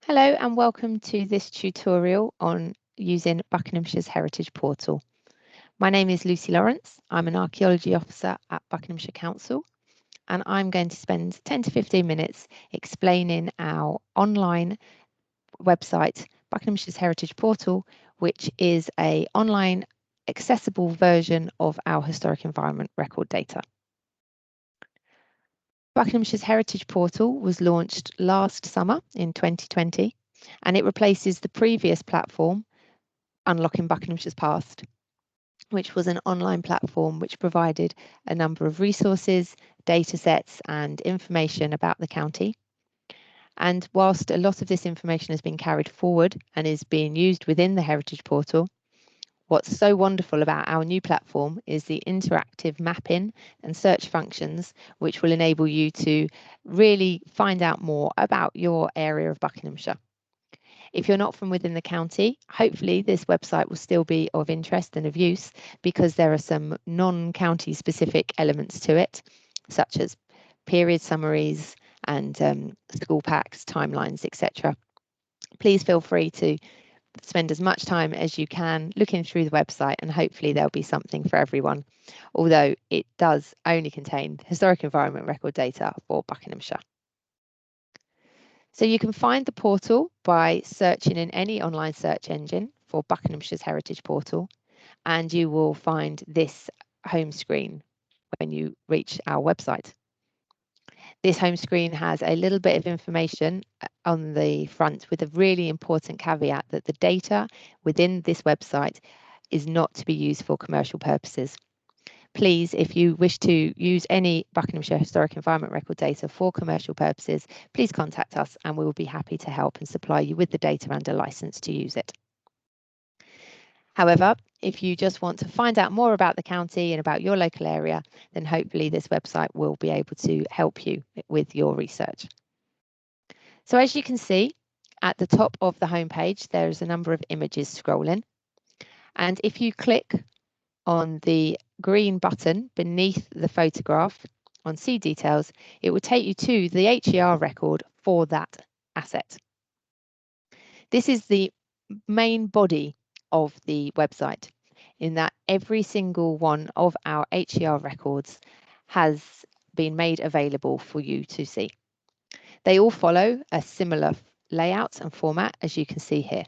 Hello and welcome to this tutorial on using Buckinghamshire's Heritage Portal. My name is Lucy Lawrence. I'm an Archaeology Officer at Buckinghamshire Council, and I'm going to spend 10 to 15 minutes explaining our online website, Buckinghamshire's Heritage Portal, which is an online accessible version of our historic environment record data. Buckinghamshire's Heritage Portal was launched last summer in 2020, and it replaces the previous platform, Unlocking Buckinghamshire's Past, which was an online platform which provided a number of resources, data sets, and information about the county. And whilst a lot of this information has been carried forward and is being used within the Heritage Portal, what's so wonderful about our new platform is the interactive mapping and search functions, which will enable you to really find out more about your area of Buckinghamshire. If you're not from within the county, hopefully this website will still be of interest and of use because there are some non-county specific elements to it, such as period summaries and school packs, timelines, etc. Please feel free to spend as much time as you can looking through the website, and hopefully there'll be something for everyone, although it does only contain historic environment record data for Buckinghamshire. So you can find the portal by searching in any online search engine for Buckinghamshire's Heritage Portal, and you will find this home screen when you reach our website. This home screen has a little bit of information on the front with a really important caveat that the data within this website is not to be used for commercial purposes. Please, if you wish to use any Buckinghamshire Historic Environment Record data for commercial purposes, please contact us and we will be happy to help and supply you with the data and a license to use it. However, if you just want to find out more about the county and about your local area, then hopefully this website will be able to help you with your research. So as you can see, at the top of the homepage, there's a number of images scrolling. And if you click on the green button beneath the photograph on See Details, it will take you to the HER record for that asset. This is the main body of the website, in that every single one of our HER records has been made available for you to see. They all follow a similar layout and format, as you can see here.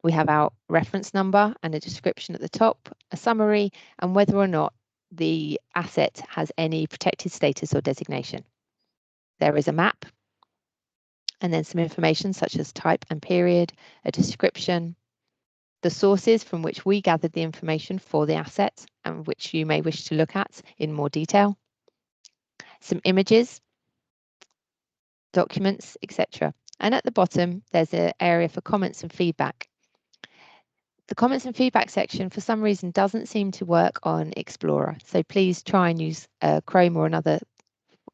We have our reference number and a description at the top, a summary, and whether or not the asset has any protected status or designation. There is a map, and then some information such as type and period, a description, the sources from which we gathered the information for the asset and which you may wish to look at in more detail, some images, documents, etc. And at the bottom, there's an area for comments and feedback. The comments and feedback section, for some reason, doesn't seem to work on Explorer. So please try and use Chrome or another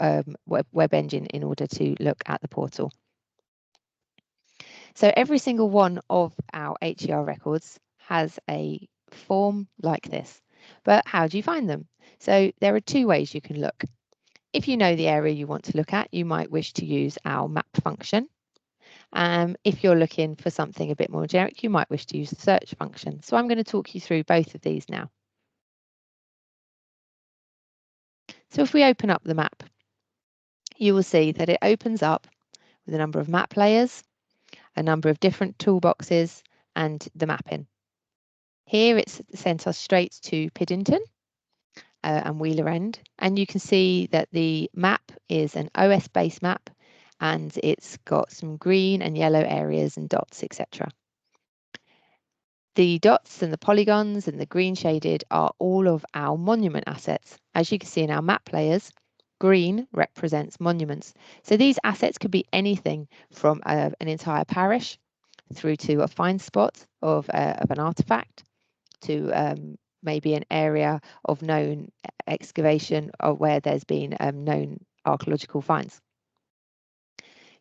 web engine in order to look at the portal. So every single one of our HER records has a form like this. But how do you find them? So there are two ways you can look. If you know the area you want to look at, you might wish to use our map function. If you're looking for something a bit more generic, you might wish to use the search function. So I'm going to talk you through both of these now. So if we open up the map, you will see that it opens up with a number of map layers, a number of different toolboxes, and the mapping. Here it's sent us straight to Piddington and Wheeler End, and you can see that the map is an OS-based map, and it's got some green and yellow areas and dots, etc. The dots and the polygons and the green shaded are all of our monument assets. As you can see in our map layers, green represents monuments. So these assets could be anything from an entire parish through to a find spot of an artifact to maybe an area of known excavation or where there's been known archaeological finds.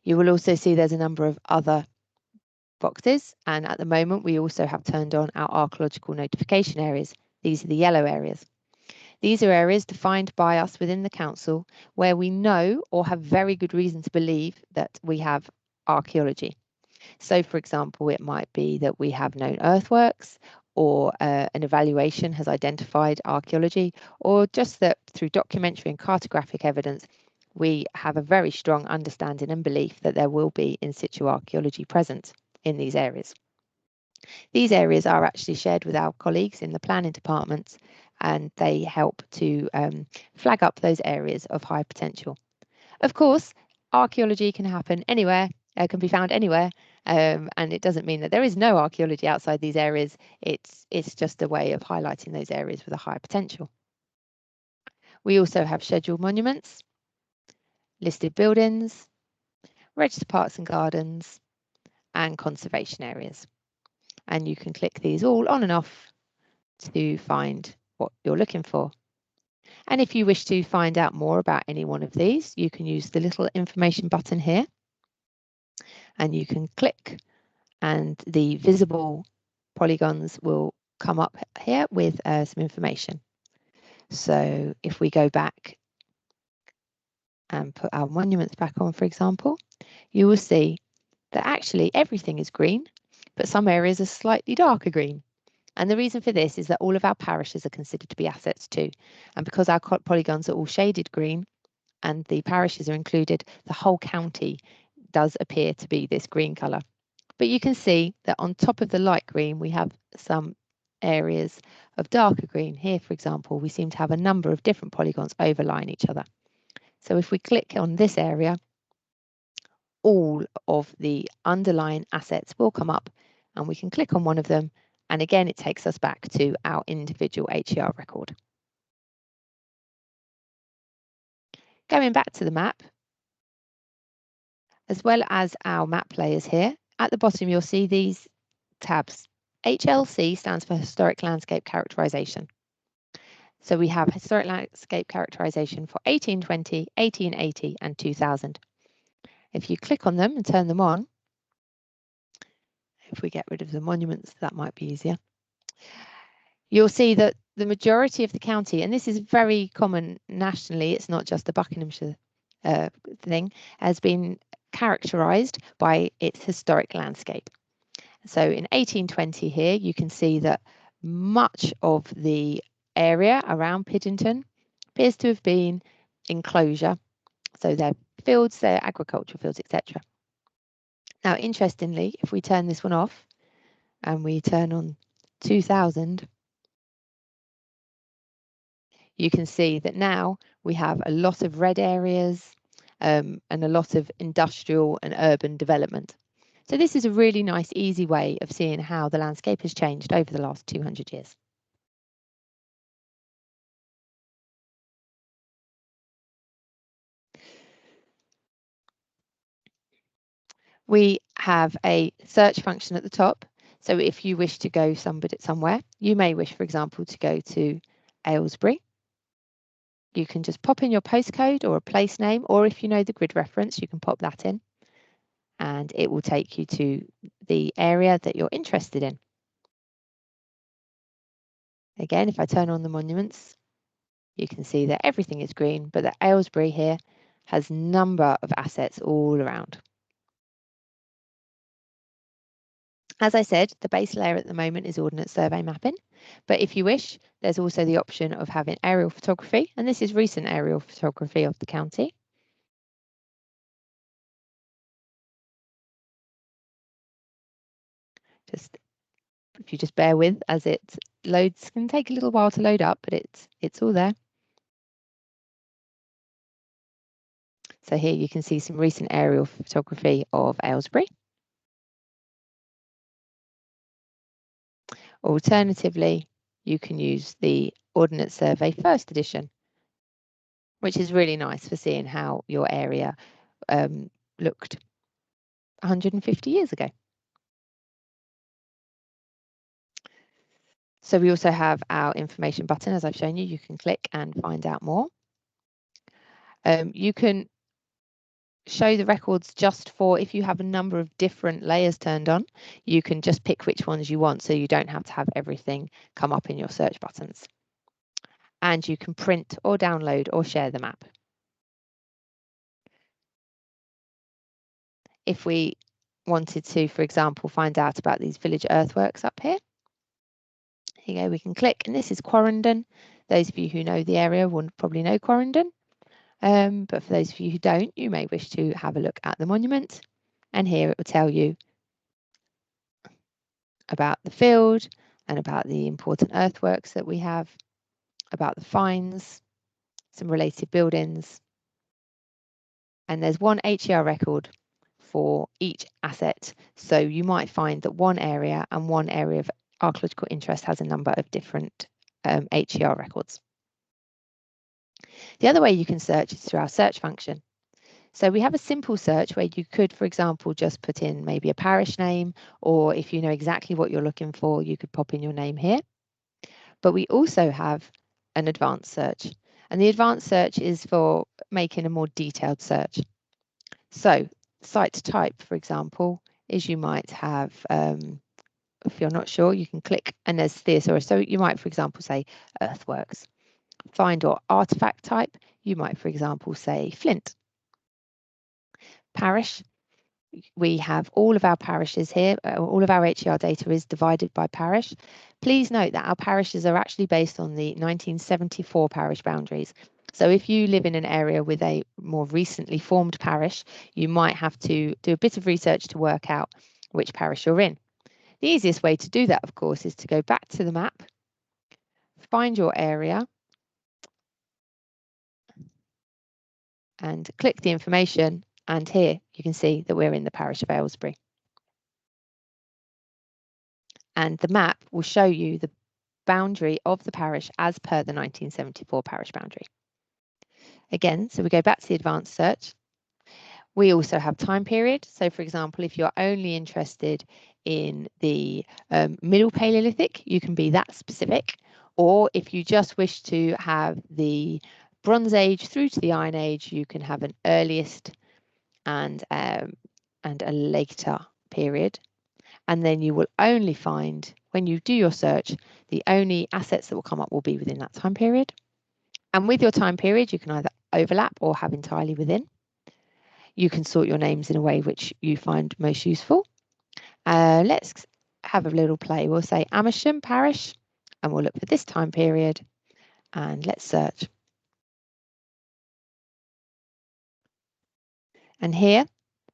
You will also see there's a number of other boxes, and at the moment we also have turned on our archaeological notification areas. These are the yellow areas. These are areas defined by us within the council where we know or have very good reason to believe that we have archaeology. So, for example, it might be that we have known earthworks, or an evaluation has identified archaeology, or just that through documentary and cartographic evidence, we have a very strong understanding and belief that there will be in situ archaeology present in these areas. These areas are actually shared with our colleagues in the planning departments, and they help to flag up those areas of high potential. Of course, archaeology can happen anywhere, can be found anywhere, and it doesn't mean that there is no archaeology outside these areas. It's just a way of highlighting those areas with a high potential. We also have scheduled monuments, listed buildings, registered parks and gardens, and conservation areas. And you can click these all on and off to find what you're looking for. And if you wish to find out more about any one of these, you can use the little information button here, and you can click, and the visible polygons will come up here with some information. So if we go back and put our monuments back on, for example, you will see that actually everything is green, but some areas are slightly darker green. And the reason for this is that all of our parishes are considered to be assets too. And because our polygons are all shaded green and the parishes are included, the whole county does appear to be this green colour. But you can see that on top of the light green, we have some areas of darker green. Here, for example, we seem to have a number of different polygons overlying each other. So if we click on this area, all of the underlying assets will come up, and we can click on one of them, and again it takes us back to our individual HER record. Going back to the map, as well as our map layers here, at the bottom you'll see these tabs. HLC stands for Historic Landscape Characterization. So we have Historic Landscape Characterization for 1820, 1880 and 2000. If you click on them and turn them on, if we get rid of the monuments, that might be easier. You'll see that the majority of the county, and this is very common nationally, it's not just a Buckinghamshire thing, has been characterised by its historic landscape. So in 1820 here, you can see that much of the area around Piddington appears to have been enclosure. So they're fields, they're agricultural fields, etc. Now, interestingly, if we turn this one off and we turn on 2000, you can see that now we have a lot of red areas and a lot of industrial and urban development. So this is a really nice, easy way of seeing how the landscape has changed over the last 200 years. We have a search function at the top. So if you wish to go somewhere, you may wish, for example, to go to Aylesbury. You can just pop in your postcode or a place name, or if you know the grid reference, you can pop that in, and it will take you to the area that you're interested in. Again, if I turn on the monuments, you can see that everything is green, but that Aylesbury here has a number of assets all around. As I said, the base layer at the moment is Ordnance Survey mapping, but if you wish, there's also the option of having aerial photography, and this is recent aerial photography of the county. If you just bear with as it loads, can take a little while to load up, but it's all there. So here you can see some recent aerial photography of Aylesbury. Alternatively, you can use the Ordnance Survey First Edition, which is really nice for seeing how your area looked 150 years ago. So we also have our information button, as I've shown you. You can click and find out more. You can show the records just for, if you have a number of different layers turned on, you can just pick which ones you want, so you don't have to have everything come up in your search buttons. And you can print or download or share the map. wanted to, for example, find out about these village earthworks up here. Here you go, we can click, and this is Quarrendon. Those of you who know the area will probably know Quarrendon. But for those of you who don't, you may wish to have a look at the monument. And here it will tell you about the field and about the important earthworks that we have, about the finds, some related buildings. And there's one HER record for each asset. So you might find that one area of archaeological interest has a number of different HER records. The other way you can search is through our search function. So we have a simple search where you could, for example, just put in maybe a parish name, or if you know exactly what you're looking for, you could pop in your name here. But we also have an advanced search, and the advanced search is for making a more detailed search. So site type, for example, is you might have, if you're not sure, you can click and there's thesaurus. So you might, for example, say earthworks. Find or artifact type, you might, for example, say flint. Parish, we have all of our parishes here. All of our HER data is divided by parish. Please note that our parishes are actually based on the 1974 parish boundaries. So if you live in an area with a more recently formed parish, you might have to do a bit of research to work out which parish you're in. The easiest way to do that, of course, is to go back to the map, find your area, and click the information. And here you can see that we're in the parish of Aylesbury. And the map will show you the boundary of the parish as per the 1974 parish boundary. Again, so we go back to the advanced search. We also have time period. So for example, if you're only interested in the Middle Paleolithic, you can be that specific. Or if you just wish to have the Bronze Age through to the Iron Age, you can have an earliest and a later period. And then you will only find, when you do your search, the only assets that will come up will be within that time period. And with your time period, you can either overlap or have entirely within. You can sort your names in a way which you find most useful. Let's have a little play. We'll say Amersham Parish, and we'll look for this time period, and let's search. And here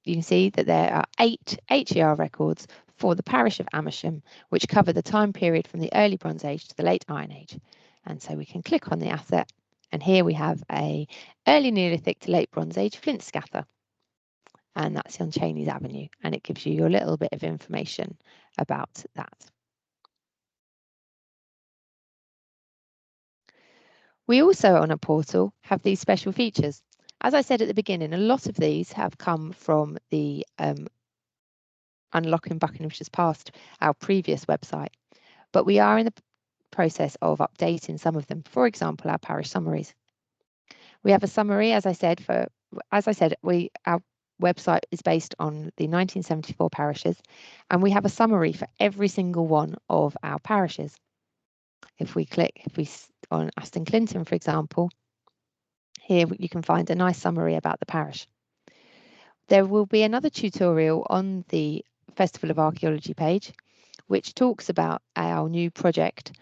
you can see that there are 8 HER records for the parish of Amersham, which cover the time period from the early Bronze Age to the late Iron Age. And so we can click on the asset, and here we have a early Neolithic to late Bronze Age flint scatter. And that's on Cheney's Avenue, and it gives you your little bit of information about that. We also on a portal have these special features. As I said at the beginning, a lot of these have come from the Unlocking Buckinghamishire's Past, our previous website, but we are in the process of updating some of them. For example, our parish summaries. We have a summary, as I said, our website is based on the 1974 parishes, and we have a summary for every single one of our parishes. If we on Aston Clinton, for example, here you can find a nice summary about the parish. There will be another tutorial on the Festival of Archaeology page, which talks about our new project,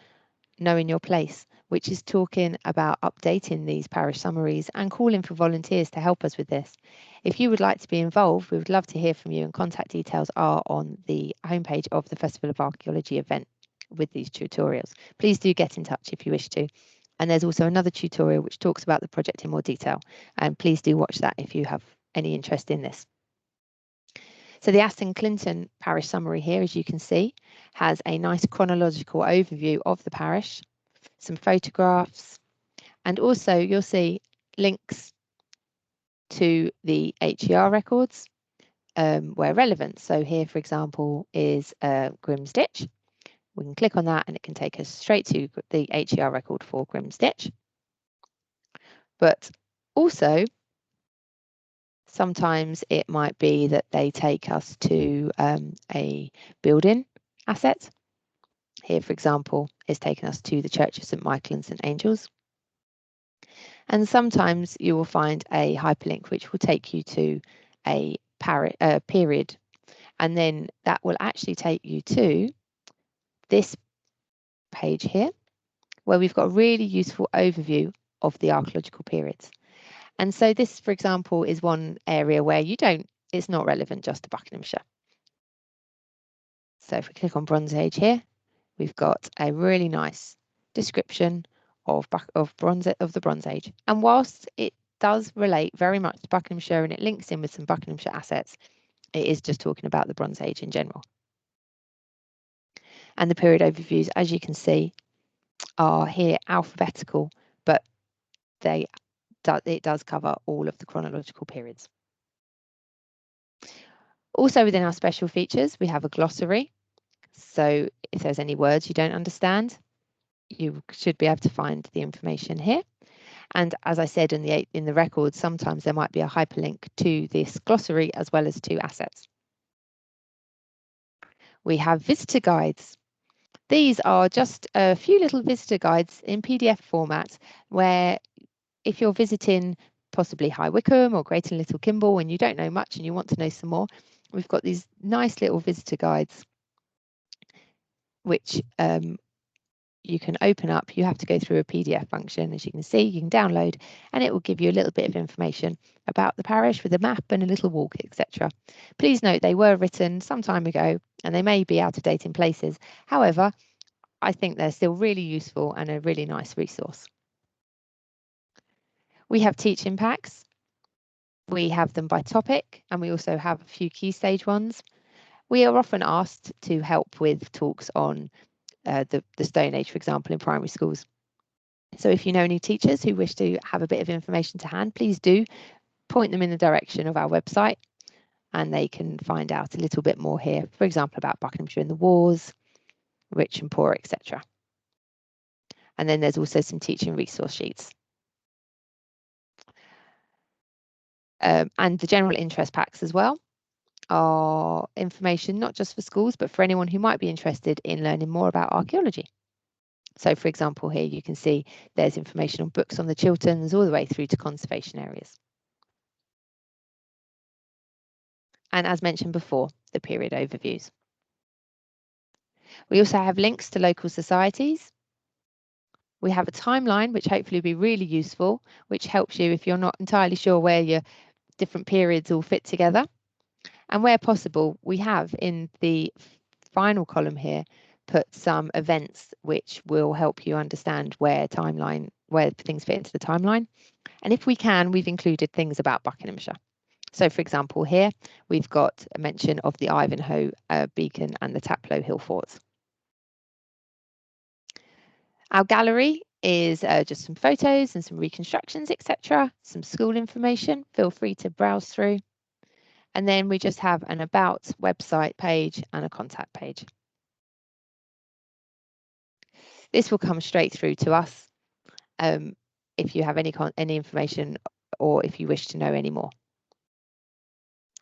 Knowing Your Place, which is talking about updating these parish summaries and calling for volunteers to help us with this. If you would like to be involved, we would love to hear from you, and contact details are on the homepage of the Festival of Archaeology event with these tutorials. Please do get in touch if you wish to. And there's also another tutorial which talks about the project in more detail, and please do watch that if you have any interest in this. So the Aston Clinton parish summary here, as you can see, has a nice chronological overview of the parish, some photographs, and also you'll see links to the HER records where relevant. So here, for example, is Grim's Ditch. We can click on that and it can take us straight to the HER record for Grim's Ditch. But also, sometimes it might be that they take us to a building asset. Here, for example, is taking us to the Church of St. Michael and St. Angels. And sometimes you will find a hyperlink which will take you to a period. And then that will actually take you to this page here, where we've got a really useful overview of the archaeological periods. And so this, for example, is one area where it's not relevant just to Buckinghamshire. So if we click on Bronze Age here, we've got a really nice description of the Bronze Age. And whilst it does relate very much to Buckinghamshire and it links in with some Buckinghamshire assets, it is just talking about the Bronze Age in general. And the period overviews, as you can see, are here alphabetical, but it does cover all of the chronological periods. Also within our special features, we have a glossary. So if there's any words you don't understand, you should be able to find the information here. And as I said in the records, sometimes there might be a hyperlink to this glossary as well as to assets. We have visitor guides. These are just a few little visitor guides in PDF format where if you're visiting possibly High Wycombe or Great and Little Kimble and you don't know much and you want to know some more, we've got these nice little visitor guides which you can open up. You have to go through a PDF function, as you can see, you can download, and it will give you a little bit of information about the parish with a map and a little walk, etc. Please note they were written some time ago and they may be out of date in places. However, I think they're still really useful and a really nice resource. We have teaching packs. We have them by topic, and we also have a few key stage ones. We are often asked to help with talks on the Stone Age, for example, in primary schools. So if you know any teachers who wish to have a bit of information to hand, please do point them in the direction of our website and they can find out a little bit more here, for example, about Buckinghamshire and the wars, rich and poor, etc. And then there's also some teaching resource sheets. And the general interest packs as well are information not just for schools, but for anyone who might be interested in learning more about archaeology. So, for example, here you can see there's information on books on the Chilterns all the way through to conservation areas. And as mentioned before, the period overviews. We also have links to local societies. We have a timeline, which hopefully will be really useful, which helps you if you're not entirely sure where your different periods all fit together. And where possible, we have in the final column here put some events which will help you understand where things fit into the timeline. And if we can, we've included things about Buckinghamshire. So, for example, here we've got a mention of the Ivanhoe beacon and the Taplow Hill forts. Our gallery is just some photos and some reconstructions, etc. Some school information. Feel free to browse through. And then we just have an about website page and a contact page. This will come straight through to us if you have any information or if you wish to know any more.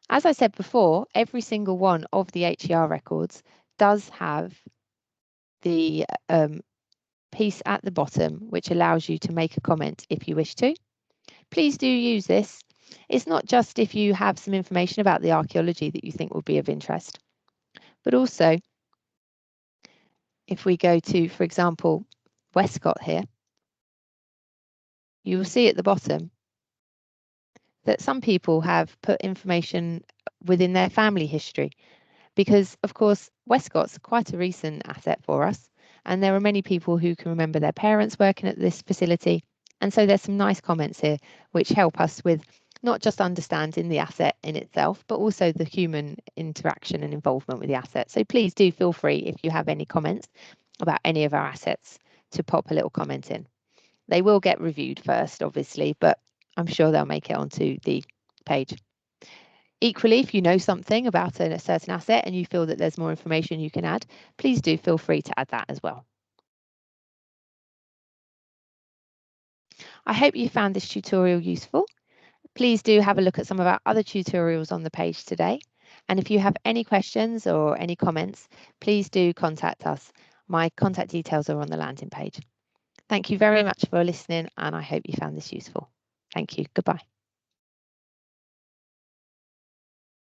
As I said before, every single one of the HER records does have the piece at the bottom which allows you to make a comment if you wish to. Please do use this. It's not just if you have some information about the archaeology that you think will be of interest, but also if we go to, for example, Westcott here, you will see at the bottom that some people have put information within their family history because, of course, Westcott's quite a recent asset for us. And there are many people who can remember their parents working at this facility. And so there's some nice comments here which help us with not just understanding the asset in itself, but also the human interaction and involvement with the asset. So please do feel free if you have any comments about any of our assets to pop a little comment in. They will get reviewed first, obviously, but I'm sure they'll make it onto the page. Equally, if you know something about a certain asset and you feel that there's more information you can add, please do feel free to add that as well. I hope you found this tutorial useful. Please do have a look at some of our other tutorials on the page today. And if you have any questions or any comments, please do contact us. My contact details are on the landing page. Thank you very much for listening, and I hope you found this useful. Thank you. Goodbye.